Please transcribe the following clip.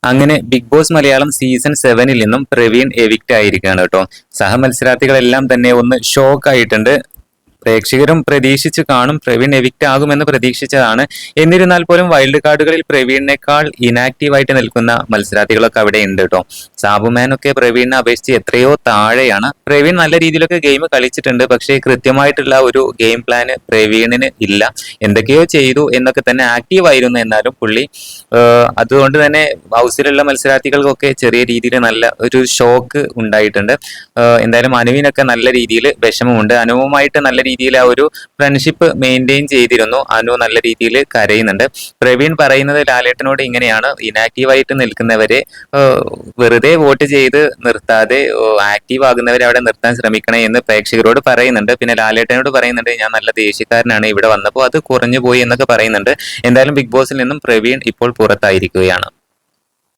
അങ്ങനെ big boss Malayalam season 7-ൽ നിന്നും Praveen evict ആയിരിക്കുകയാണ് കേട്ടോ. സഹമത്സരാർത്ഥികളെല്ലാം തന്നെ ഒന്ന് ഷോക്ക് ആയിട്ടുണ്ട്. പ്രേക്ഷകരും പ്രതീക്ഷിച്ചു കാണും, പ്രവീൺ എവിക്റ്റ് ആകുമെന്ന് പ്രതീക്ഷിച്ചതാണ്. എന്നിരുന്നാൽ പോലും വൈൽഡ് കാർഡുകളിൽ പ്രവീണിനേക്കാൾ ഇനാക്റ്റീവായിട്ട് നിൽക്കുന്ന മത്സരാർത്ഥികളൊക്കെ അവിടെ ഉണ്ട് കേട്ടോ. സാബുമാനൊക്കെ പ്രവീണിനെ അപേക്ഷിച്ച് എത്രയോ താഴെയാണ്. പ്രവീൺ നല്ല രീതിയിലൊക്കെ ഗെയിം കളിച്ചിട്ടുണ്ട്, പക്ഷേ കൃത്യമായിട്ടുള്ള ഒരു ഗെയിം പ്ലാന് പ്രവീണിന് ഇല്ല. എന്തൊക്കെയോ ചെയ്തു എന്നൊക്കെ തന്നെ ആക്റ്റീവ് ആയിരുന്നു, എന്നാലും പുള്ളി അതുകൊണ്ട് തന്നെ ഹൗസിലുള്ള മത്സരാർത്ഥികൾക്കൊക്കെ ചെറിയ രീതിയിൽ നല്ല ഒരു ഷോക്ക് ഉണ്ടായിട്ടുണ്ട്. എന്തായാലും അനുവിനൊക്കെ നല്ല രീതിയിൽ വിഷമമുണ്ട്. അനുവുമായിട്ട് നല്ല രീതിയിൽ ആ ഒരു ഫ്രണ്ട്ഷിപ്പ് മെയിൻറ്റെയിൻ ചെയ്തിരുന്നു. അനു നല്ല രീതിയിൽ കരയുന്നുണ്ട്. പ്രവീൺ പറയുന്നത് ലാലേട്ടനോട് ഇങ്ങനെയാണ്, ഇനാക്റ്റീവായിട്ട് നിൽക്കുന്നവരെ വെറുതെ വോട്ട് ചെയ്ത് നിർത്താതെ ആക്റ്റീവ് ആകുന്നവരെ അവിടെ നിർത്താൻ ശ്രമിക്കണേ എന്ന് പ്രേക്ഷകരോട് പറയുന്നുണ്ട്. പിന്നെ ലാലേട്ടനോട് പറയുന്നുണ്ട്, ഞാൻ നല്ല ദേഷ്യക്കാരനാണ്, ഇവിടെ വന്നപ്പോൾ അത് കുറഞ്ഞു പോയി എന്നൊക്കെ പറയുന്നുണ്ട്. എന്തായാലും ബിഗ് ബോസിൽ നിന്നും പ്രവീൺ ഇപ്പോൾ പുറത്തായിരിക്കുകയാണ്.